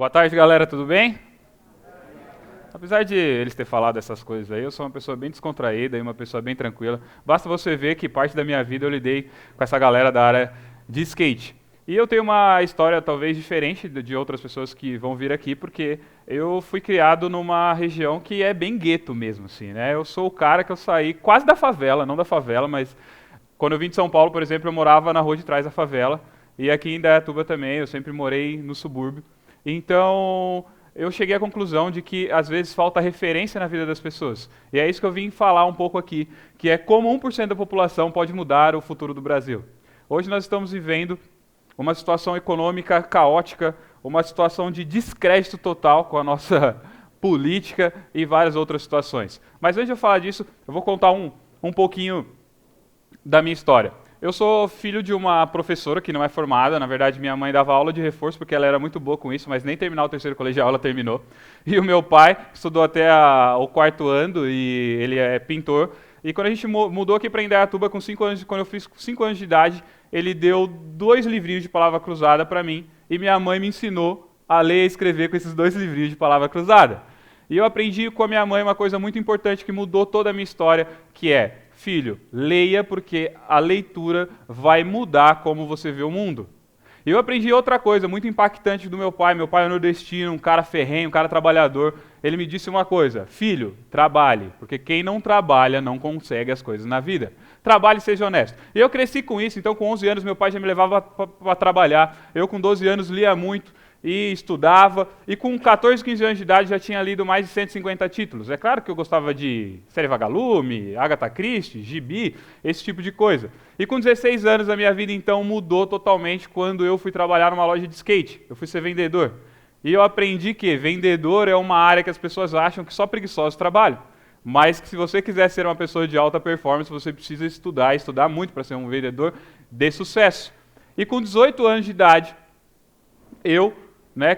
Boa tarde, galera, tudo bem? Apesar de eles ter falado essas coisas aí, eu sou uma pessoa bem descontraída e uma pessoa bem tranquila. Basta você ver que parte da minha vida eu lidei com essa galera da área de skate. E eu tenho uma história talvez diferente de outras pessoas que vão vir aqui, porque eu fui criado numa região que é bem gueto mesmo, assim, né? Eu sou o cara que eu saí quase da favela, não da favela, mas quando eu vim de São Paulo, por exemplo, eu morava na rua de trás da favela. E aqui em Indaiatuba também, eu sempre morei no subúrbio. Então, eu cheguei à conclusão de que às vezes falta referência na vida das pessoas. E é isso que eu vim falar um pouco aqui, que é como 1% da população pode mudar o futuro do Brasil. Hoje nós estamos vivendo uma situação econômica caótica, uma situação de descrédito total com a nossa política e várias outras situações. Mas antes de eu falar disso, eu vou contar um pouquinho da minha história. Eu sou filho de uma professora que não é formada, na verdade minha mãe dava aula de reforço porque ela era muito boa com isso, mas nem terminar o terceiro colegial ela terminou. E o meu pai estudou até o quarto ano e ele é pintor. E quando a gente mudou aqui para Indaiatuba com 5 anos, quando eu fiz 5 anos de idade, ele deu 2 livrinhos de palavra cruzada para mim e minha mãe me ensinou a ler e escrever com esses 2 livrinhos de palavra cruzada. E eu aprendi com a minha mãe uma coisa muito importante que mudou toda a minha história, que é: filho, leia porque a leitura vai mudar como você vê o mundo. E eu aprendi outra coisa muito impactante do meu pai. Meu pai é nordestino, um cara ferrenho, um cara trabalhador. Ele me disse uma coisa: filho, trabalhe, porque quem não trabalha não consegue as coisas na vida. Trabalhe e seja honesto. E eu cresci com isso, então com 11 anos meu pai já me levava para trabalhar. Eu com 12 anos lia muito e estudava, e com 14, 15 anos de idade já tinha lido mais de 150 títulos. É claro que eu gostava de série Vagalume, Agatha Christie, Gibi, esse tipo de coisa. E com 16 anos a minha vida então mudou totalmente quando eu fui trabalhar numa loja de skate. Eu fui ser vendedor. E eu aprendi que vendedor é uma área que as pessoas acham que só preguiçosos trabalham. Mas que se você quiser ser uma pessoa de alta performance, você precisa estudar muito para ser um vendedor de sucesso. E com 18 anos de idade, eu,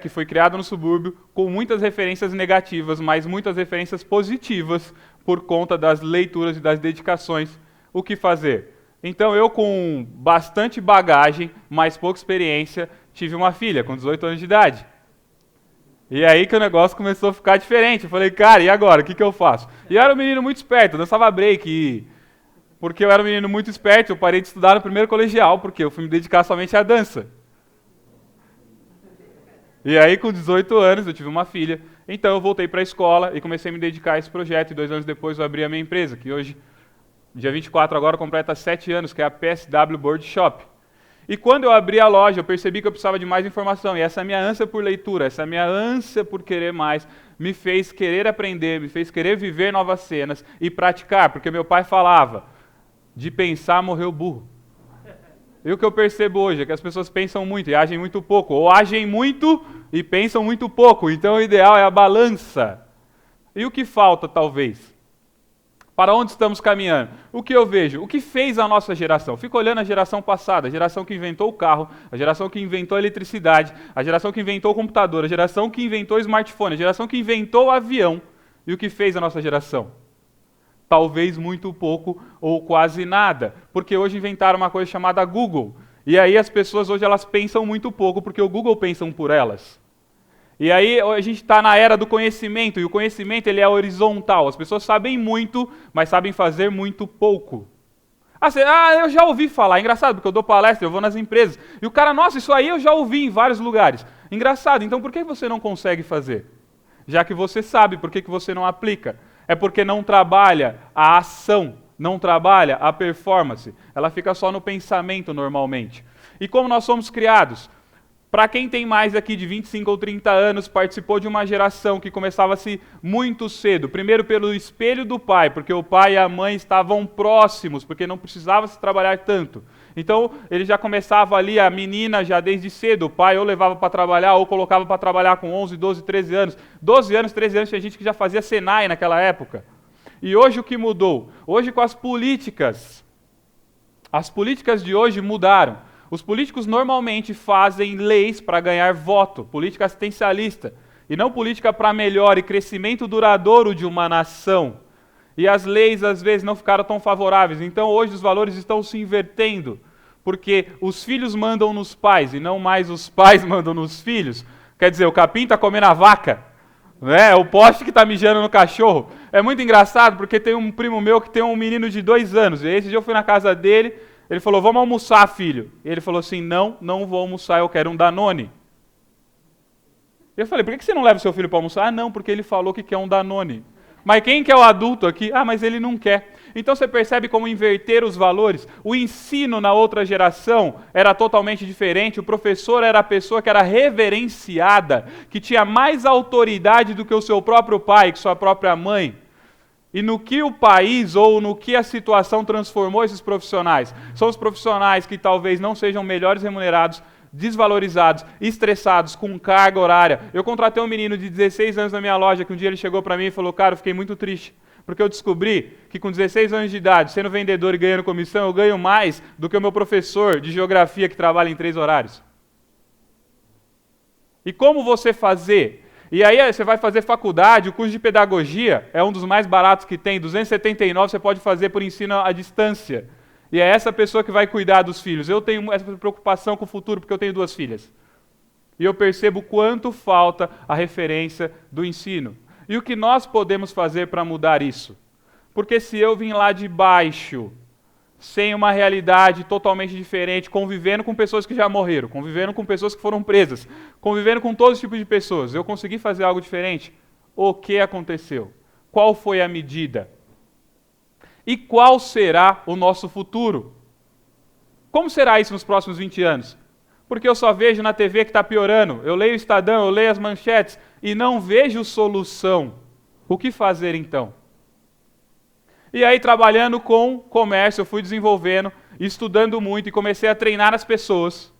que foi criado no subúrbio, com muitas referências negativas, mas muitas referências positivas, por conta das leituras e das dedicações, o que fazer? Então eu, com bastante bagagem, mas pouca experiência, tive uma filha com 18 anos de idade. E aí que o negócio começou a ficar diferente. Eu falei, cara, e agora? O que eu faço? E eu era um menino muito esperto, eu dançava break. Porque eu era um menino muito esperto, eu parei de estudar no primeiro colegial, porque eu fui me dedicar somente à dança. E aí, com 18 anos, eu tive uma filha. Então, eu voltei para a escola e comecei a me dedicar a esse projeto. E 2 anos depois, eu abri a minha empresa, que hoje, dia 24 agora, completa 7 anos, que é a PSW Board Shop. E quando eu abri a loja, eu percebi que eu precisava de mais informação. E essa minha ânsia por leitura, essa minha ânsia por querer mais, me fez querer aprender, me fez querer viver novas cenas e praticar. Porque meu pai falava, de pensar morreu burro. E o que eu percebo hoje é que as pessoas pensam muito e agem muito pouco, ou agem muito e pensam muito pouco. Então o ideal é a balança. E o que falta, talvez? Para onde estamos caminhando? O que eu vejo? O que fez a nossa geração? Fico olhando a geração passada, a geração que inventou o carro, a geração que inventou a eletricidade, a geração que inventou o computador, a geração que inventou o smartphone, a geração que inventou o avião. E o que fez a nossa geração? Talvez muito pouco ou quase nada, porque hoje inventaram uma coisa chamada Google. E aí as pessoas hoje elas pensam muito pouco, porque o Google pensa por elas. E aí a gente está na era do conhecimento, e o conhecimento ele é horizontal. As pessoas sabem muito, mas sabem fazer muito pouco. Eu já ouvi falar. Engraçado, porque eu dou palestra, eu vou nas empresas. E o cara, nossa, isso aí eu já ouvi em vários lugares. Engraçado, então por que você não consegue fazer? Já que você sabe, por que você não aplica? É porque não trabalha a ação, não trabalha a performance. Ela fica só no pensamento normalmente. E como nós somos criados? Para quem tem mais aqui de 25 ou 30 anos, participou de uma geração que começava-se muito cedo. Primeiro pelo espelho do pai, porque o pai e a mãe estavam próximos, porque não precisava se trabalhar tanto. Então, ele já começava ali, a menina já desde cedo, o pai ou levava para trabalhar, ou colocava para trabalhar com 11, 12, 13 anos. 12 anos, 13 anos, tinha gente que já fazia Senai naquela época. E hoje o que mudou? Hoje com as políticas de hoje mudaram. Os políticos normalmente fazem leis para ganhar voto, política assistencialista, e não política para melhor e crescimento duradouro de uma nação. E as leis, às vezes, não ficaram tão favoráveis. Então, hoje, os valores estão se invertendo. Porque os filhos mandam nos pais, e não mais os pais mandam nos filhos. Quer dizer, o capim está comendo a vaca, né? O poste que está mijando no cachorro. É muito engraçado, porque tem um primo meu que tem um menino de 2 anos. E esse dia eu fui na casa dele, ele falou, vamos almoçar, filho. E ele falou assim, não vou almoçar, eu quero um Danone. Eu falei, por que você não leva o seu filho para almoçar? Ah, não, porque ele falou que quer um Danone. Mas quem que é o adulto aqui? Ah, mas ele não quer. Então você percebe como inverter os valores? O ensino na outra geração era totalmente diferente. O professor era a pessoa que era reverenciada, que tinha mais autoridade do que o seu próprio pai, que sua própria mãe. E no que o país ou no que a situação transformou esses profissionais? São os profissionais que talvez não sejam melhores remunerados, desvalorizados, estressados, com carga horária. Eu contratei um menino de 16 anos na minha loja, que um dia ele chegou para mim e falou, cara, eu fiquei muito triste, porque eu descobri que com 16 anos de idade, sendo vendedor e ganhando comissão, eu ganho mais do que o meu professor de geografia que trabalha em 3 horários. E como você fazer? E aí você vai fazer faculdade, o curso de pedagogia é um dos mais baratos que tem, 279 você pode fazer por ensino à distância. E é essa pessoa que vai cuidar dos filhos. Eu tenho essa preocupação com o futuro porque eu tenho 2 filhas. E eu percebo quanto falta a referência do ensino. E o que nós podemos fazer para mudar isso? Porque se eu vim lá de baixo, sem uma realidade totalmente diferente, convivendo com pessoas que já morreram, convivendo com pessoas que foram presas, convivendo com todos os tipos de pessoas, eu consegui fazer algo diferente? O que aconteceu? Qual foi a medida? E qual será o nosso futuro? Como será isso nos próximos 20 anos? Porque eu só vejo na TV que está piorando. Eu leio o Estadão, eu leio as manchetes e não vejo solução. O que fazer então? E aí, trabalhando com comércio, eu fui desenvolvendo, estudando muito e comecei a treinar as pessoas.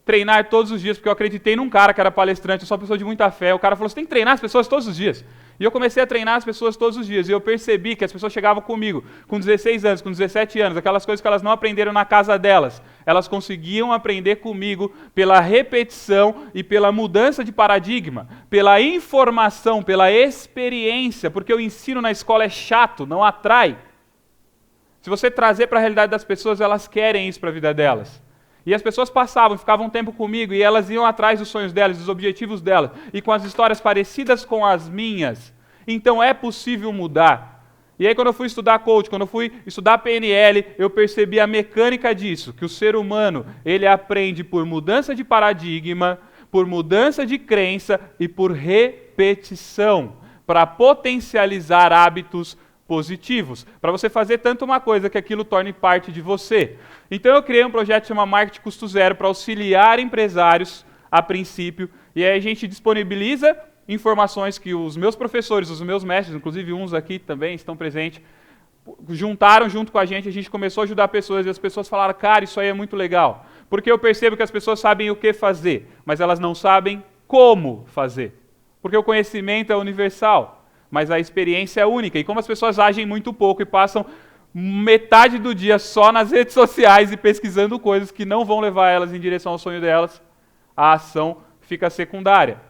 Treinar todos os dias, porque eu acreditei num cara que era palestrante, eu sou uma pessoa de muita fé. O cara falou, você tem que treinar as pessoas todos os dias. E eu comecei a treinar as pessoas todos os dias. E eu percebi que as pessoas chegavam comigo com 16 anos, com 17 anos, aquelas coisas que elas não aprenderam na casa delas. Elas conseguiam aprender comigo pela repetição e pela mudança de paradigma, pela informação, pela experiência, porque o ensino na escola é chato, não atrai. Se você trazer para a realidade das pessoas, elas querem isso para a vida delas. E as pessoas passavam, ficavam um tempo comigo e elas iam atrás dos sonhos delas, dos objetivos delas, e com as histórias parecidas com as minhas. Então é possível mudar. E aí quando eu fui estudar coach, quando eu fui estudar PNL, eu percebi a mecânica disso, que o ser humano, ele aprende por mudança de paradigma, por mudança de crença e por repetição, para potencializar hábitos positivos, para você fazer tanto uma coisa que aquilo torne parte de você. Então eu criei um projeto que chama Marketing Custo Zero para auxiliar empresários a princípio, e aí a gente disponibiliza informações que os meus professores, os meus mestres, inclusive uns aqui também estão presentes, juntaram junto com a gente começou a ajudar pessoas, e as pessoas falaram, cara, isso aí é muito legal, porque eu percebo que as pessoas sabem o que fazer, mas elas não sabem como fazer, porque o conhecimento é universal, mas a experiência é única. E como as pessoas agem muito pouco e passam metade do dia só nas redes sociais e pesquisando coisas que não vão levar elas em direção ao sonho delas, a ação fica secundária.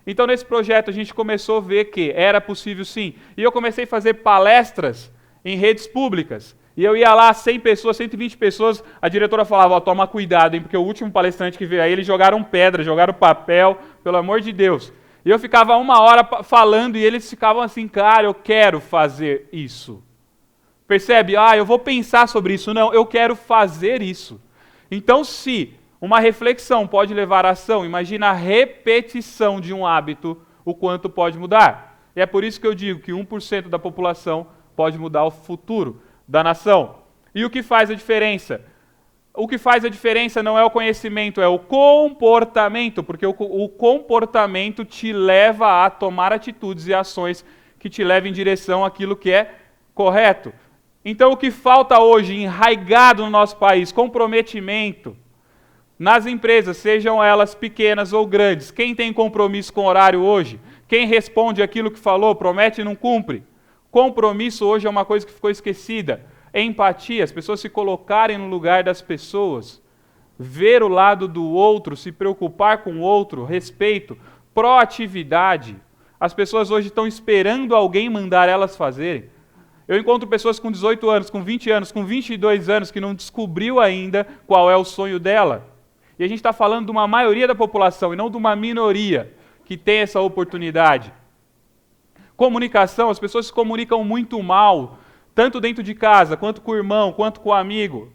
Então, nesse projeto, a gente começou a ver que era possível sim. E eu comecei a fazer palestras em redes públicas. E eu ia lá, 100 pessoas, 120 pessoas, a diretora falava, toma cuidado, hein, porque o último palestrante que veio aí, eles jogaram pedra, jogaram papel, pelo amor de Deus. E eu ficava 1 hora falando e eles ficavam assim, cara, eu quero fazer isso. Percebe? Eu vou pensar sobre isso. Não, eu quero fazer isso. Então, se uma reflexão pode levar à ação, imagina a repetição de um hábito, o quanto pode mudar. E é por isso que eu digo que 1% da população pode mudar o futuro da nação. E o que faz a diferença? O que faz a diferença não é o conhecimento, é o comportamento, porque o comportamento te leva a tomar atitudes e ações que te levem em direção àquilo que é correto. Então, o que falta hoje, enraizado no nosso país, comprometimento nas empresas, sejam elas pequenas ou grandes. Quem tem compromisso com o horário hoje? Quem responde aquilo que falou, promete e não cumpre? Compromisso hoje é uma coisa que ficou esquecida. Empatia, as pessoas se colocarem no lugar das pessoas, ver o lado do outro, se preocupar com o outro, respeito, proatividade. As pessoas hoje estão esperando alguém mandar elas fazerem. Eu encontro pessoas com 18 anos, com 20 anos, com 22 anos que não descobriu ainda qual é o sonho dela. E a gente está falando de uma maioria da população e não de uma minoria que tem essa oportunidade. Comunicação, as pessoas se comunicam muito mal, tanto dentro de casa, quanto com o irmão, quanto com o amigo.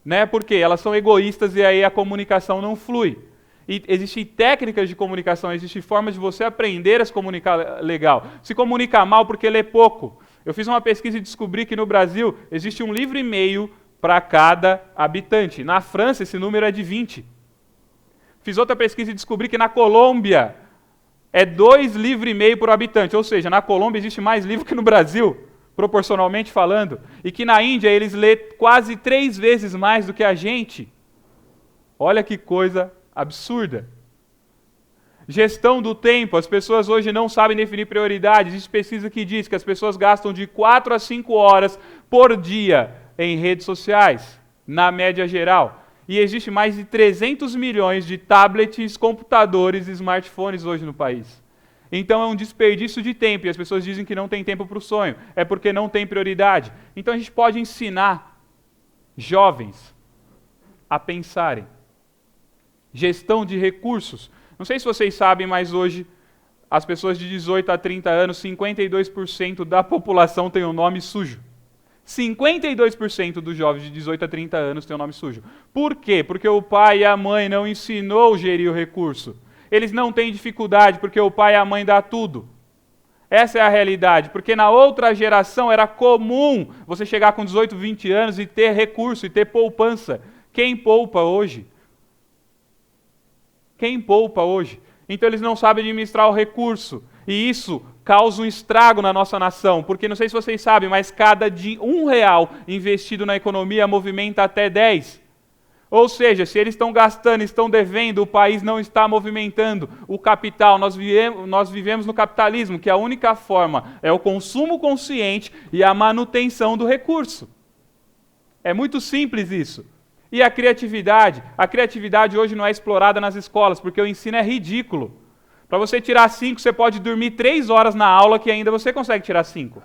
Né? Porque elas são egoístas e aí a comunicação não flui. E existem técnicas de comunicação, existem formas de você aprender a se comunicar legal. Se comunicar mal porque lê pouco. Eu fiz uma pesquisa e descobri que no Brasil existe 1,5 livro para cada habitante. Na França esse número é de 20. Fiz outra pesquisa e descobri que na Colômbia é 2,5 livros por habitante. Ou seja, na Colômbia existe mais livro que no Brasil, proporcionalmente falando. E que na Índia eles lêem quase 3 vezes mais do que a gente. Olha que coisa absurda. Gestão do tempo. As pessoas hoje não sabem definir prioridades. Existe pesquisa que diz que as pessoas gastam de 4 a 5 horas por dia em redes sociais, na média geral. E existe mais de 300 milhões de tablets, computadores e smartphones hoje no país. Então é um desperdício de tempo. E as pessoas dizem que não tem tempo para o sonho. É porque não tem prioridade. Então a gente pode ensinar jovens a pensarem. Gestão de recursos. Não sei se vocês sabem, mas hoje as pessoas de 18 a 30 anos, 52% da população tem um nome sujo. 52% dos jovens de 18 a 30 anos têm um nome sujo. Por quê? Porque o pai e a mãe não ensinou a gerir o recurso. Eles não têm dificuldade porque o pai e a mãe dão tudo. Essa é a realidade, porque na outra geração era comum você chegar com 18, 20 anos e ter recurso, e ter poupança. Quem poupa hoje? Quem poupa hoje? Então eles não sabem administrar o recurso. E isso causa um estrago na nossa nação. Porque não sei se vocês sabem, mas cada R$1 investido na economia movimenta até 10. Ou seja, se eles estão gastando, estão devendo, o país não está movimentando o capital. Nós vivemos no capitalismo, que a única forma é o consumo consciente e a manutenção do recurso. É muito simples isso. E a criatividade hoje não é explorada nas escolas, porque o ensino é ridículo. Para você tirar 5, você pode dormir 3 horas na aula que ainda você consegue tirar 5.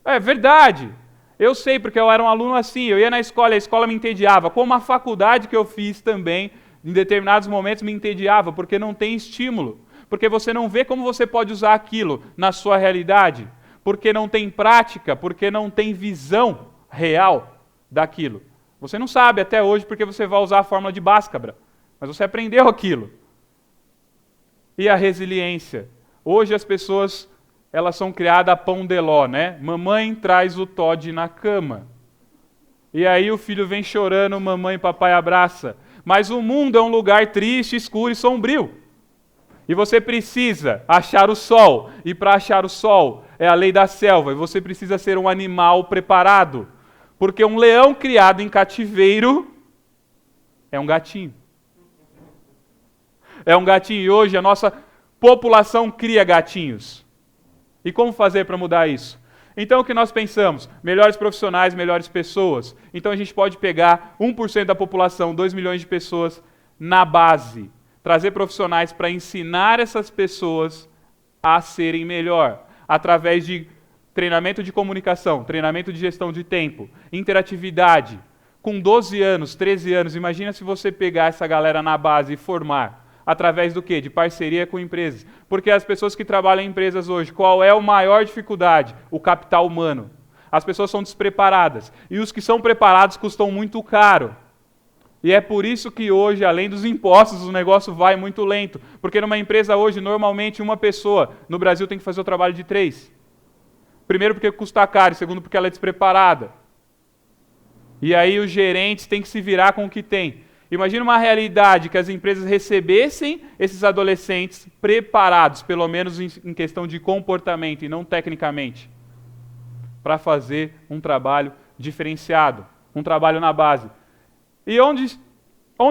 É verdade. Eu sei, porque eu era um aluno assim, eu ia na escola e a escola me entediava. Como a faculdade que eu fiz também, em determinados momentos me entediava, porque não tem estímulo. Porque você não vê como você pode usar aquilo na sua realidade. Porque não tem prática, porque não tem visão real daquilo. Você não sabe até hoje porque você vai usar a fórmula de Bhaskara, mas você aprendeu aquilo. E a resiliência. Hoje as pessoas, elas são criadas a pão de ló, né? Mamãe traz o Todd na cama. E aí o filho vem chorando, mamãe e papai abraça. Mas o mundo é um lugar triste, escuro e sombrio. E você precisa achar o sol. E para achar o sol é a lei da selva. E você precisa ser um animal preparado. Porque um leão criado em cativeiro é um gatinho. É um gatinho. E hoje a nossa população cria gatinhos. E como fazer para mudar isso? Então o que nós pensamos? Melhores profissionais, melhores pessoas. Então a gente pode pegar 1% da população, 2 milhões de pessoas, na base. Trazer profissionais para ensinar essas pessoas a serem melhor. Através de treinamento de comunicação, treinamento de gestão de tempo, interatividade. Com 12 anos, 13 anos, imagina se você pegar essa galera na base e formar. Através do quê? De parceria com empresas. Porque as pessoas que trabalham em empresas hoje, qual é a maior dificuldade? O capital humano. As pessoas são despreparadas. E os que são preparados custam muito caro. E é por isso que hoje, além dos impostos, o negócio vai muito lento. Porque numa empresa hoje, normalmente uma pessoa, no Brasil tem que fazer o trabalho de 3. Primeiro porque custa caro, e segundo porque ela é despreparada. E aí os gerentes têm que se virar com o que tem. Imagina uma realidade que as empresas recebessem esses adolescentes preparados, pelo menos em questão de comportamento e não tecnicamente, para fazer um trabalho diferenciado, um trabalho na base. E onde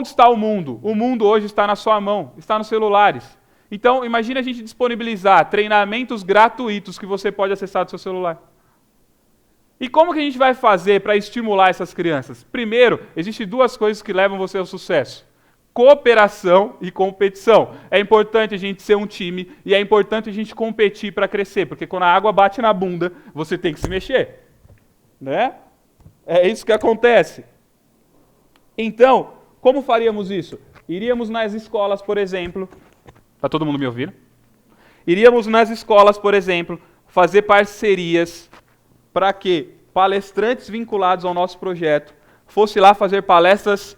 está o mundo? O mundo hoje está na sua mão, está nos celulares. Então, imagine a gente disponibilizar treinamentos gratuitos que você pode acessar do seu celular. E como que a gente vai fazer para estimular essas crianças? Primeiro, existem 2 coisas que levam você ao sucesso. Cooperação e competição. É importante a gente ser um time e é importante a gente competir para crescer, porque quando a água bate na bunda, você tem que se mexer. Né? É isso que acontece. Então, Como faríamos isso? Iríamos nas escolas, por exemplo... Está todo mundo me ouvindo? Iríamos nas escolas, por exemplo, fazer parcerias para que palestrantes vinculados ao nosso projeto fossem lá fazer palestras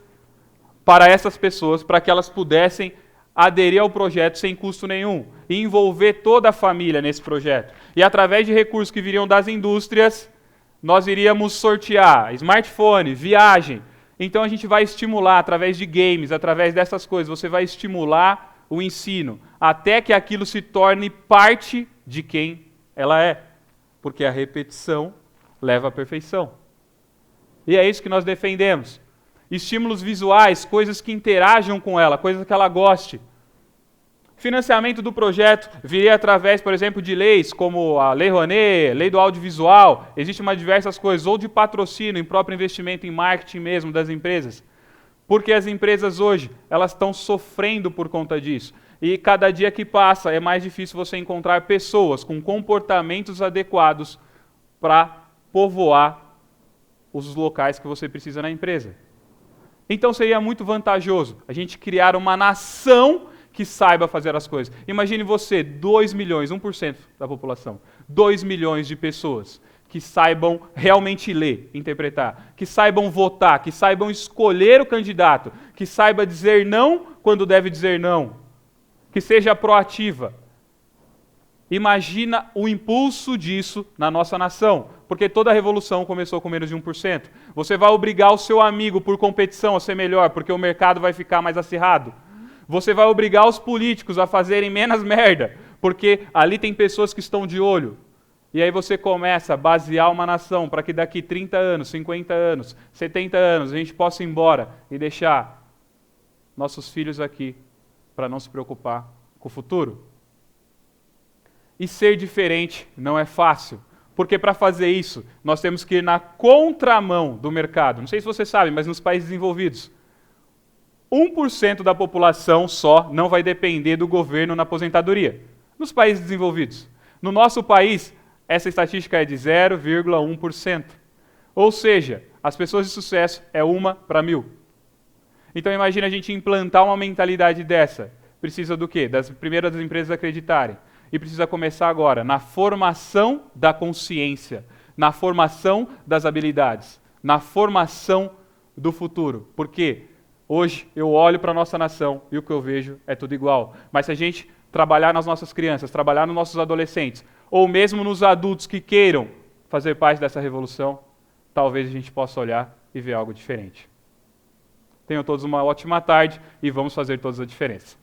para essas pessoas, para que elas pudessem aderir ao projeto sem custo nenhum, e envolver toda a família nesse projeto. E através de recursos que viriam das indústrias, nós iríamos sortear smartphone, viagem. Então a gente vai estimular através de games, através dessas coisas, você vai estimular o ensino, até que aquilo se torne parte de quem ela é. Porque a repetição leva à perfeição. E é isso que nós defendemos. Estímulos visuais, coisas que interajam com ela, coisas que ela goste. Financiamento do projeto viria através, por exemplo, de leis como a Lei Rouanet, Lei do Audiovisual, existem mais diversas coisas, ou de patrocínio, em próprio investimento em marketing mesmo das empresas. Porque as empresas hoje, elas estão sofrendo por conta disso. E cada dia que passa é mais difícil você encontrar pessoas com comportamentos adequados para povoar os locais que você precisa na empresa. Então seria muito vantajoso a gente criar uma nação que saiba fazer as coisas. Imagine você, 2 milhões, 1% da população, 2 milhões de pessoas que saibam realmente ler, interpretar, que saibam votar, que saibam escolher o candidato, que saiba dizer não quando deve dizer não, que seja proativa. Imagina o impulso disso na nossa nação, porque toda a revolução começou com menos de 1%. Você vai obrigar o seu amigo por competição a ser melhor, porque o mercado vai ficar mais acirrado. Você vai obrigar os políticos a fazerem menos merda, porque ali tem pessoas que estão de olho. E aí você começa a basear uma nação para que daqui 30 anos, 50 anos, 70 anos a gente possa ir embora e deixar nossos filhos aqui para não se preocupar com o futuro. E ser diferente não é fácil, porque para fazer isso nós temos que ir na contramão do mercado. Não sei se você sabe, mas nos países desenvolvidos, 1% da população só não vai depender do governo na aposentadoria. Nos países desenvolvidos. No nosso país, essa estatística é de 0,1%. Ou seja, as pessoas de sucesso é 1 para 1000. Então imagina a gente implantar uma mentalidade dessa. Precisa do quê? Primeiro das empresas acreditarem. E precisa começar agora, na formação da consciência, na formação das habilidades, na formação do futuro. Por quê? Hoje eu olho para a nossa nação e o que eu vejo é tudo igual. Mas se a gente trabalhar nas nossas crianças, trabalhar nos nossos adolescentes, ou mesmo nos adultos que queiram fazer parte dessa revolução, talvez a gente possa olhar e ver algo diferente. Tenham todos uma ótima tarde e vamos fazer toda a diferença.